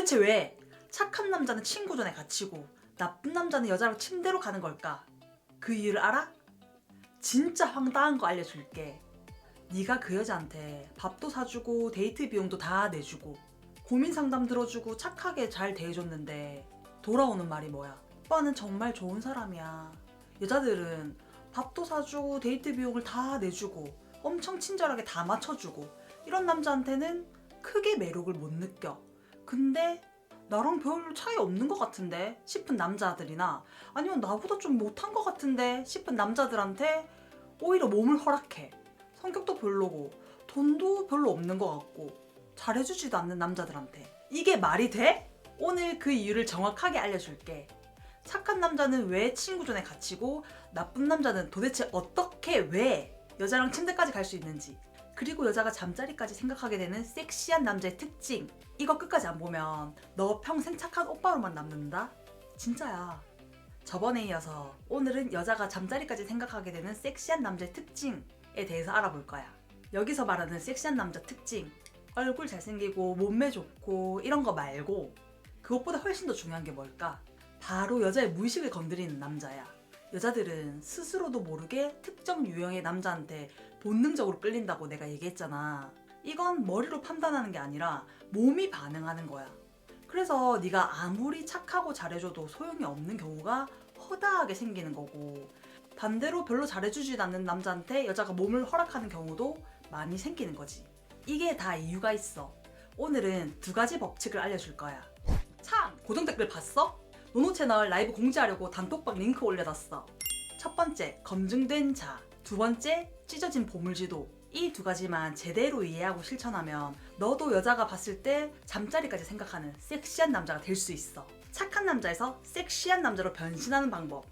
도대체 왜 착한 남자는 친구 전에 갇히고 나쁜 남자는 여자랑 침대로 가는 걸까? 그 이유를 알아? 진짜 황당한 거 알려줄게. 네가 그 여자한테 밥도 사주고 데이트 비용도 다 내주고 고민 상담 들어주고 착하게 잘 대해줬는데 돌아오는 말이 뭐야? 오빠는 정말 좋은 사람이야. 여자들은 밥도 사주고 데이트 비용을 다 내주고 엄청 친절하게 다 맞춰주고 이런 남자한테는 크게 매력을 못 느껴. 근데 나랑 별 차이 없는 것 같은데 싶은 남자들이나 아니면 나보다 좀 못한 것 같은데 싶은 남자들한테 오히려 몸을 허락해. 성격도 별로고 돈도 별로 없는 것 같고 잘해주지도 않는 남자들한테. 이게 말이 돼? 오늘 그 이유를 정확하게 알려줄게. 착한 남자는 왜 친구 전에 갇히고 나쁜 남자는 도대체 어떻게 왜 여자랑 침대까지 갈 수 있는지, 그리고 여자가 잠자리까지 생각하게 되는 섹시한 남자의 특징. 이거 끝까지 안 보면 너 평생 착한 오빠로만 남는다? 진짜야. 저번에 이어서 오늘은 여자가 잠자리까지 생각하게 되는 섹시한 남자의 특징에 대해서 알아볼 거야. 여기서 말하는 섹시한 남자 특징, 얼굴 잘생기고 몸매 좋고 이런 거 말고 그것보다 훨씬 더 중요한 게 뭘까? 바로 여자의 무의식을 건드리는 남자야. 여자들은 스스로도 모르게 특정 유형의 남자한테 본능적으로 끌린다고 내가 얘기했잖아. 이건 머리로 판단하는 게 아니라 몸이 반응하는 거야. 그래서 네가 아무리 착하고 잘해줘도 소용이 없는 경우가 허다하게 생기는 거고, 반대로 별로 잘해주지 않는 남자한테 여자가 몸을 허락하는 경우도 많이 생기는 거지. 이게 다 이유가 있어. 오늘은 두 가지 법칙을 알려줄 거야. 참! 고정 댓글 봤어? 노노 채널 라이브 공지하려고 단톡방 링크 올려놨어. 첫 번째, 검증된 자. 두 번째, 찢어진 보물지도. 이 두 가지만 제대로 이해하고 실천하면 너도 여자가 봤을 때 잠자리까지 생각하는 섹시한 남자가 될 수 있어. 착한 남자에서 섹시한 남자로 변신하는 방법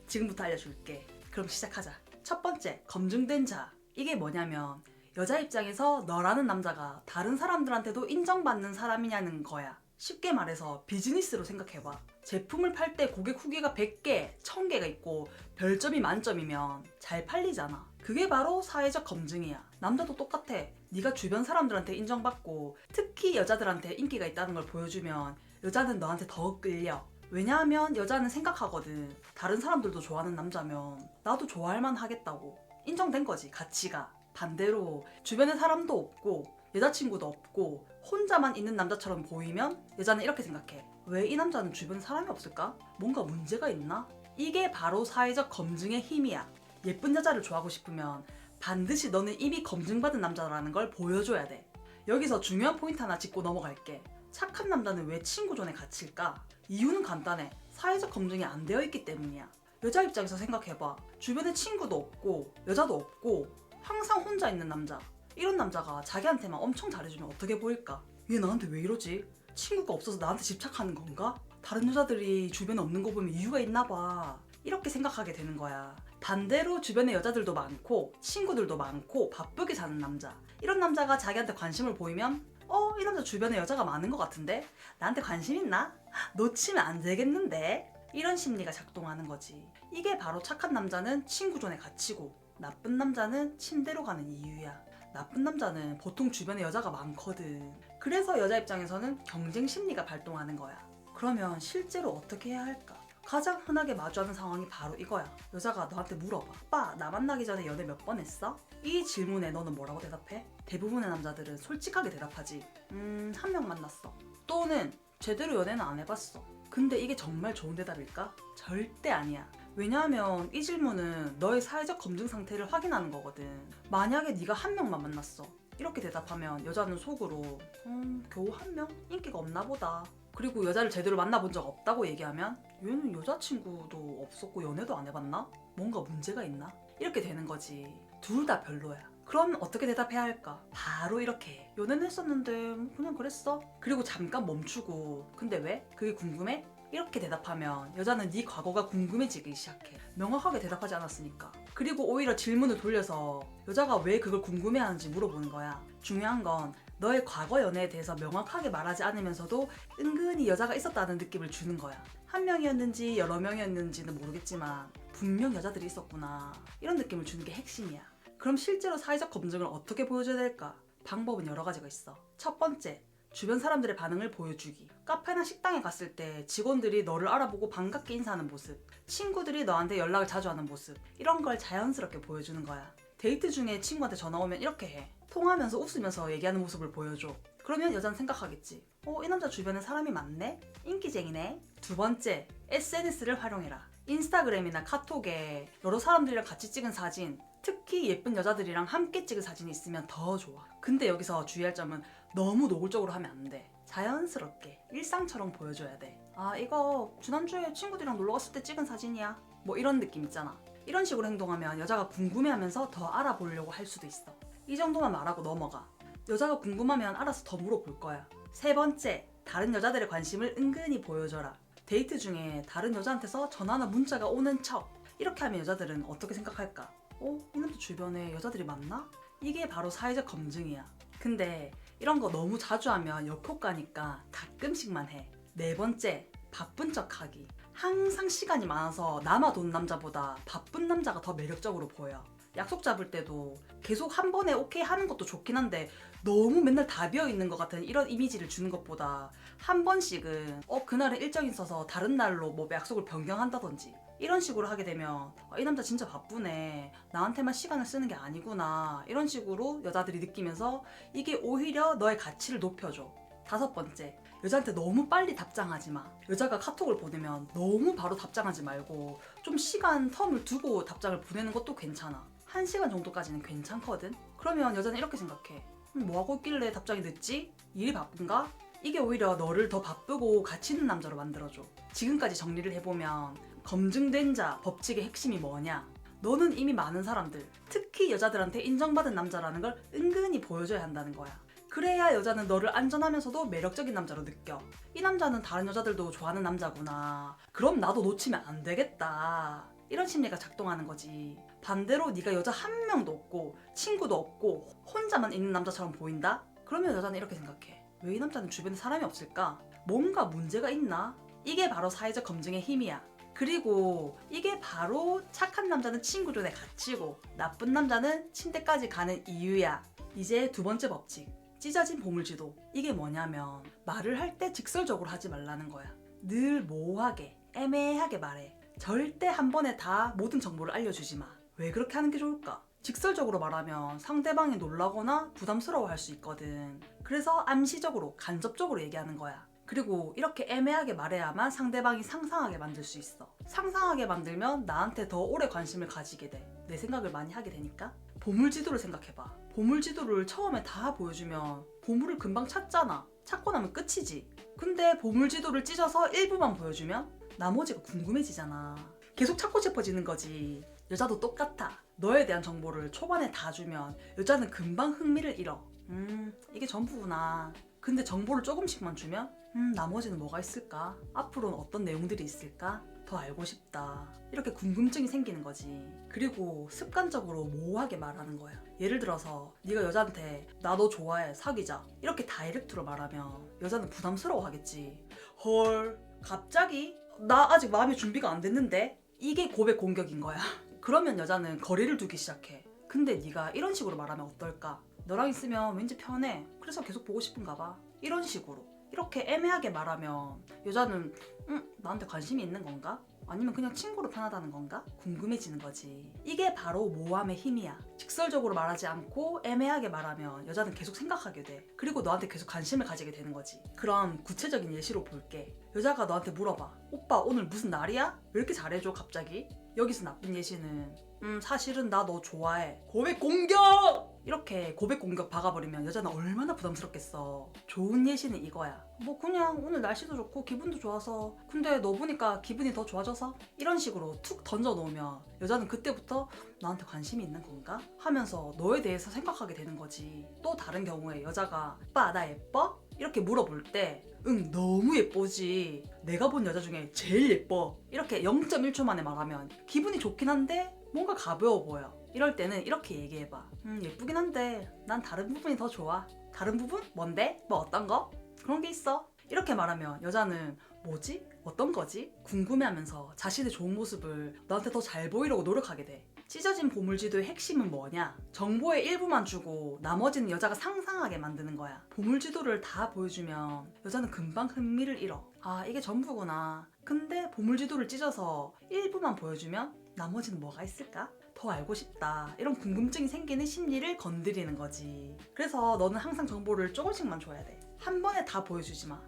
지금부터 알려줄게. 그럼 시작하자. 첫 번째, 검증된 자. 이게 뭐냐면 여자 입장에서 너라는 남자가 다른 사람들한테도 인정받는 사람이냐는 거야. 쉽게 말해서 비즈니스로 생각해봐. 제품을 팔 때 고객 후기가 100개, 1000개가 있고 별점이 만점이면 잘 팔리잖아. 그게 바로 사회적 검증이야. 남자도 똑같아. 네가 주변 사람들한테 인정받고 특히 여자들한테 인기가 있다는 걸 보여주면 여자는 너한테 더 끌려. 왜냐하면 여자는 생각하거든. 다른 사람들도 좋아하는 남자면 나도 좋아할 만 하겠다고. 인정된 거지, 가치가. 반대로 주변에 사람도 없고 여자친구도 없고 혼자만 있는 남자처럼 보이면 여자는 이렇게 생각해. 왜 이 남자는 주변에 사람이 없을까? 뭔가 문제가 있나? 이게 바로 사회적 검증의 힘이야. 예쁜 여자를 좋아하고 싶으면 반드시 너는 이미 검증받은 남자라는 걸 보여줘야 돼. 여기서 중요한 포인트 하나 짚고 넘어갈게. 착한 남자는 왜 친구 전에 갇힐까? 이유는 간단해. 사회적 검증이 안 되어 있기 때문이야. 여자 입장에서 생각해봐. 주변에 친구도 없고 여자도 없고 항상 혼자 있는 남자. 이런 남자가 자기한테만 엄청 잘해주면 어떻게 보일까? 얘 나한테 왜 이러지? 친구가 없어서 나한테 집착하는 건가? 다른 여자들이 주변에 없는 거 보면 이유가 있나 봐. 이렇게 생각하게 되는 거야. 반대로 주변에 여자들도 많고 친구들도 많고 바쁘게 사는 남자. 이런 남자가 자기한테 관심을 보이면 이 남자 주변에 여자가 많은 것 같은데? 나한테 관심 있나? 놓치면 안 되겠는데? 이런 심리가 작동하는 거지. 이게 바로 착한 남자는 친구 전에 갇히고 나쁜 남자는 침대로 가는 이유야. 나쁜 남자는 보통 주변에 여자가 많거든. 그래서 여자 입장에서는 경쟁 심리가 발동하는 거야. 그러면 실제로 어떻게 해야 할까? 가장 흔하게 마주하는 상황이 바로 이거야. 여자가 너한테 물어봐. 오빠, 나 만나기 전에 연애 몇 번 했어? 이 질문에 너는 뭐라고 대답해? 대부분의 남자들은 솔직하게 대답하지. 한 명 만났어. 또는 제대로 연애는 안 해봤어. 근데 이게 정말 좋은 대답일까? 절대 아니야. 왜냐하면 이 질문은 너의 사회적 검증 상태를 확인하는 거거든. 만약에 네가 한 명만 만났어. 이렇게 대답하면 여자는 속으로 겨우 한 명? 인기가 없나 보다. 그리고 여자를 제대로 만나본 적 없다고 얘기하면 얘는 여자친구도 없었고 연애도 안 해봤나? 뭔가 문제가 있나? 이렇게 되는 거지. 둘 다 별로야. 그럼 어떻게 대답해야 할까? 바로 이렇게 해. 연애는 했었는데 그냥 그랬어. 그리고 잠깐 멈추고 근데 왜? 그게 궁금해? 이렇게 대답하면 여자는 네 과거가 궁금해지기 시작해. 명확하게 대답하지 않았으니까. 그리고 오히려 질문을 돌려서 여자가 왜 그걸 궁금해하는지 물어보는 거야. 중요한 건 너의 과거 연애에 대해서 명확하게 말하지 않으면서도 은근히 여자가 있었다는 느낌을 주는 거야. 한 명이었는지 여러 명이었는지는 모르겠지만 분명 여자들이 있었구나. 이런 느낌을 주는 게 핵심이야. 그럼 실제로 사회적 검증을 어떻게 보여줘야 될까? 방법은 여러 가지가 있어. 첫 번째, 주변 사람들의 반응을 보여주기. 카페나 식당에 갔을 때 직원들이 너를 알아보고 반갑게 인사하는 모습, 친구들이 너한테 연락을 자주 하는 모습, 이런 걸 자연스럽게 보여주는 거야. 데이트 중에 친구한테 전화 오면 이렇게 해. 통화하면서 웃으면서 얘기하는 모습을 보여줘. 그러면 여자는 생각하겠지. 이 남자 주변에 사람이 많네? 인기쟁이네? 두 번째, SNS를 활용해라. 인스타그램이나 카톡에 여러 사람들이랑 같이 찍은 사진, 특히 예쁜 여자들이랑 함께 찍은 사진이 있으면 더 좋아. 근데 여기서 주의할 점은 너무 노골적으로 하면 안 돼. 자연스럽게 일상처럼 보여줘야 돼. 아, 이거 지난주에 친구들이랑 놀러 갔을 때 찍은 사진이야. 뭐 이런 느낌 있잖아. 이런 식으로 행동하면 여자가 궁금해하면서 더 알아보려고 할 수도 있어. 이 정도만 말하고 넘어가. 여자가 궁금하면 알아서 더 물어볼 거야. 세 번째, 다른 여자들의 관심을 은근히 보여줘라. 데이트 중에 다른 여자한테서 전화나 문자가 오는 척. 이렇게 하면 여자들은 어떻게 생각할까? 이 남자 주변에 여자들이 많나? 이게 바로 사회적 검증이야. 근데 이런 거 너무 자주 하면 역효과니까 가끔씩만 해. 네 번째, 바쁜 척하기. 항상 시간이 많아서 남아돈 남자보다 바쁜 남자가 더 매력적으로 보여. 약속 잡을 때도 계속 한 번에 오케이 하는 것도 좋긴 한데 너무 맨날 다 비어있는 것 같은 이런 이미지를 주는 것보다 한 번씩은 그날은 일정이 있어서 다른 날로 뭐 약속을 변경한다든지 이런 식으로 하게 되면 이 남자 진짜 바쁘네, 나한테만 시간을 쓰는 게 아니구나, 이런 식으로 여자들이 느끼면서 이게 오히려 너의 가치를 높여줘. 다섯 번째, 여자한테 너무 빨리 답장하지 마. 여자가 카톡을 보내면 너무 바로 답장하지 말고 좀 시간 텀을 두고 답장을 보내는 것도 괜찮아. 1시간 정도까지는 괜찮거든? 그러면 여자는 이렇게 생각해. 뭐하고 있길래 답장이 늦지? 일이 바쁜가? 이게 오히려 너를 더 바쁘고 가치 있는 남자로 만들어줘. 지금까지 정리를 해보면 검증된 자 법칙의 핵심이 뭐냐? 너는 이미 많은 사람들, 특히 여자들한테 인정받은 남자라는 걸 은근히 보여줘야 한다는 거야. 그래야 여자는 너를 안전하면서도 매력적인 남자로 느껴. 이 남자는 다른 여자들도 좋아하는 남자구나. 그럼 나도 놓치면 안 되겠다. 이런 심리가 작동하는 거지. 반대로 네가 여자 한 명도 없고 친구도 없고 혼자만 있는 남자처럼 보인다? 그러면 여자는 이렇게 생각해. 왜 이 남자는 주변에 사람이 없을까? 뭔가 문제가 있나? 이게 바로 사회적 검증의 힘이야. 그리고 이게 바로 착한 남자는 친구 존에 갇히고 나쁜 남자는 침대까지 가는 이유야. 이제 두 번째 법칙. 찢어진 보물지도. 이게 뭐냐면 말을 할 때 직설적으로 하지 말라는 거야. 늘 모호하게, 애매하게 말해. 절대 한 번에 다 모든 정보를 알려주지 마. 왜 그렇게 하는 게 좋을까? 직설적으로 말하면 상대방이 놀라거나 부담스러워할 수 있거든. 그래서 암시적으로, 간접적으로 얘기하는 거야. 그리고 이렇게 애매하게 말해야만 상대방이 상상하게 만들 수 있어. 상상하게 만들면 나한테 더 오래 관심을 가지게 돼. 내 생각을 많이 하게 되니까. 보물지도를 생각해봐. 보물지도를 처음에 다 보여주면 보물을 금방 찾잖아. 찾고 나면 끝이지. 근데 보물지도를 찢어서 일부만 보여주면 나머지가 궁금해지잖아. 계속 찾고 싶어지는 거지. 여자도 똑같아. 너에 대한 정보를 초반에 다 주면 여자는 금방 흥미를 잃어. 이게 전부구나. 근데 정보를 조금씩만 주면 나머지는 뭐가 있을까? 앞으로는 어떤 내용들이 있을까? 더 알고 싶다. 이렇게 궁금증이 생기는 거지. 그리고 습관적으로 모호하게 말하는 거야. 예를 들어서 네가 여자한테 나 너 좋아해, 사귀자, 이렇게 다이렉트로 말하면 여자는 부담스러워 하겠지. 헐, 갑자기? 나 아직 마음의 준비가 안 됐는데? 이게 고백 공격인 거야. 그러면 여자는 거리를 두기 시작해. 근데 네가 이런 식으로 말하면 어떨까? 너랑 있으면 왠지 편해. 그래서 계속 보고 싶은가 봐. 이런 식으로. 이렇게 애매하게 말하면 여자는 나한테 관심이 있는 건가? 아니면 그냥 친구로 편하다는 건가? 궁금해지는 거지. 이게 바로 모함의 힘이야. 직설적으로 말하지 않고 애매하게 말하면 여자는 계속 생각하게 돼. 그리고 너한테 계속 관심을 가지게 되는 거지. 그럼 구체적인 예시로 볼게. 여자가 너한테 물어봐. 오빠 오늘 무슨 날이야? 왜 이렇게 잘해줘 갑자기? 여기서 나쁜 예시는 사실은 나 너 좋아해. 고백 공격! 이렇게 고백 공격 박아버리면 여자는 얼마나 부담스럽겠어. 좋은 예시는 이거야. 뭐 그냥 오늘 날씨도 좋고 기분도 좋아서, 근데 너 보니까 기분이 더 좋아져서? 이런 식으로 툭 던져놓으면 여자는 그때부터 나한테 관심이 있는 건가? 하면서 너에 대해서 생각하게 되는 거지. 또 다른 경우에 여자가 오빠 나 예뻐? 이렇게 물어볼 때 너무 예쁘지, 내가 본 여자 중에 제일 예뻐, 이렇게 0.1초 만에 말하면 기분이 좋긴 한데 뭔가 가벼워 보여. 이럴 때는 이렇게 얘기해봐. 예쁘긴 한데 난 다른 부분이 더 좋아. 다른 부분? 뭔데? 뭐 어떤 거? 그런 게 있어. 이렇게 말하면 여자는 뭐지? 어떤 거지? 궁금해하면서 자신의 좋은 모습을 너한테 더 잘 보이려고 노력하게 돼. 찢어진 보물지도의 핵심은 뭐냐? 정보의 일부만 주고 나머지는 여자가 상상하게 만드는 거야. 보물지도를 다 보여주면 여자는 금방 흥미를 잃어. 아, 이게 전부구나. 근데 보물지도를 찢어서 일부만 보여주면 나머지는 뭐가 있을까? 더 알고 싶다. 이런 궁금증이 생기는 심리를 건드리는 거지. 그래서 너는 항상 정보를 조금씩만 줘야 돼. 한 번에 다 보여주지 마.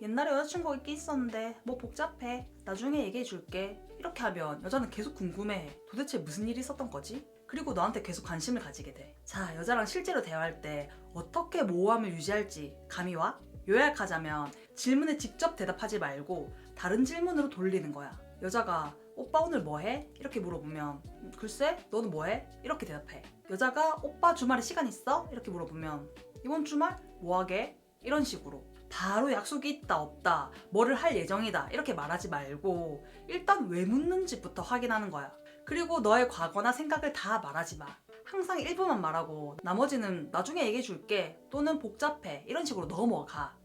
옛날에 여자친구가 있긴 있었는데 뭐 복잡해. 나중에 얘기해 줄게. 이렇게 하면 여자는 계속 궁금해해. 도대체 무슨 일이 있었던 거지? 그리고 너한테 계속 관심을 가지게 돼. 자, 여자랑 실제로 대화할 때 어떻게 모호함을 유지할지 감이 와? 요약하자면 질문에 직접 대답하지 말고 다른 질문으로 돌리는 거야. 여자가 오빠 오늘 뭐 해? 이렇게 물어보면 글쎄 너는 뭐 해? 이렇게 대답해. 여자가 오빠 주말에 시간 있어? 이렇게 물어보면 이번 주말 뭐 하게? 이런 식으로 바로 약속이 있다 없다 뭐를 할 예정이다 이렇게 말하지 말고 일단 왜 묻는지부터 확인하는 거야. 그리고 너의 과거나 생각을 다 말하지 마. 항상 일부만 말하고 나머지는 나중에 얘기해 줄게 또는 복잡해 이런 식으로 넘어가.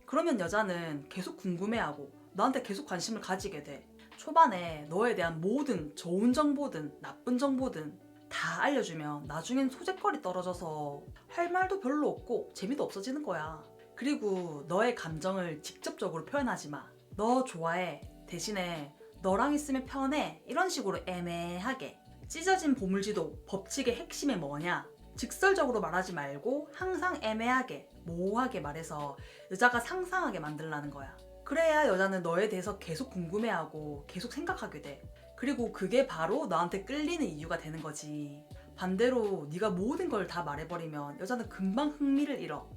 그러면 여자는 계속 궁금해하고 너한테 계속 관심을 가지게 돼. 초반에 너에 대한 모든 좋은 정보든 나쁜 정보든 다 알려주면 나중엔 소재거리 떨어져서 할 말도 별로 없고 재미도 없어지는 거야. 그리고 너의 감정을 직접적으로 표현하지 마. 너 좋아해. 대신에 너랑 있으면 편해. 이런 식으로 애매하게. 찢어진 보물지도 법칙의 핵심이 뭐냐? 직설적으로 말하지 말고 항상 애매하게, 모호하게 말해서 여자가 상상하게 만들라는 거야. 그래야 여자는 너에 대해서 계속 궁금해하고 계속 생각하게 돼. 그리고 그게 바로 너한테 끌리는 이유가 되는 거지. 반대로 네가 모든 걸 다 말해버리면 여자는 금방 흥미를 잃어.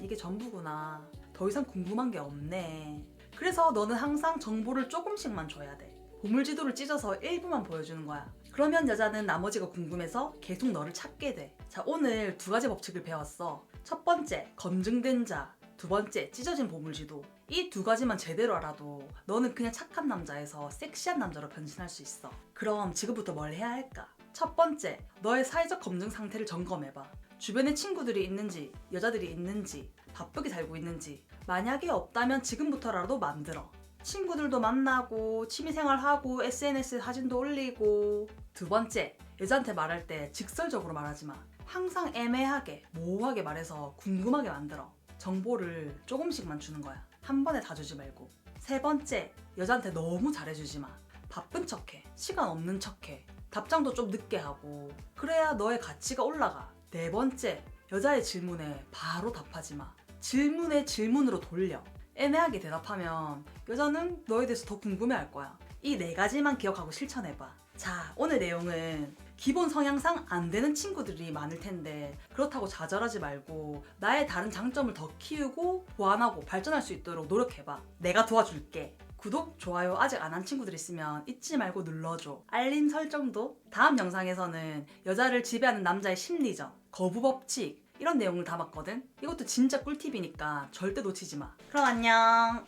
이게 전부구나. 더 이상 궁금한 게 없네. 그래서 너는 항상 정보를 조금씩만 줘야 돼. 보물지도를 찢어서 일부만 보여주는 거야. 그러면 여자는 나머지가 궁금해서 계속 너를 찾게 돼. 자, 오늘 두 가지 법칙을 배웠어. 첫 번째, 검증된 자. 두 번째, 찢어진 보물지도. 이 두 가지만 제대로 알아도 너는 그냥 착한 남자에서 섹시한 남자로 변신할 수 있어. 그럼 지금부터 뭘 해야 할까? 첫 번째, 너의 사회적 검증 상태를 점검해봐. 주변에 친구들이 있는지, 여자들이 있는지, 바쁘게 살고 있는지. 만약에 없다면 지금부터라도 만들어. 친구들도 만나고, 취미생활하고, SNS 사진도 올리고. 두 번째, 여자한테 말할 때 직설적으로 말하지 마. 항상 애매하게, 모호하게 말해서 궁금하게 만들어. 정보를 조금씩만 주는 거야. 한 번에 다 주지 말고. 세 번째, 여자한테 너무 잘해주지 마. 바쁜 척해. 시간 없는 척해. 답장도 좀 늦게 하고. 그래야 너의 가치가 올라가. 네 번째, 여자의 질문에 바로 답하지 마. 질문에 질문으로 돌려. 애매하게 대답하면 여자는 너에 대해서 더 궁금해할 거야. 이 네 가지만 기억하고 실천해봐. 자, 오늘 내용은 기본 성향상 안 되는 친구들이 많을 텐데 그렇다고 좌절하지 말고 나의 다른 장점을 더 키우고 보완하고 발전할 수 있도록 노력해봐. 내가 도와줄게. 구독, 좋아요 아직 안 한 친구들 있으면 잊지 말고 눌러줘. 알림 설정도. 다음 영상에서는 여자를 지배하는 남자의 심리전, 거부 법칙 이런 내용을 담았거든. 이것도 진짜 꿀팁이니까 절대 놓치지 마. 그럼 안녕.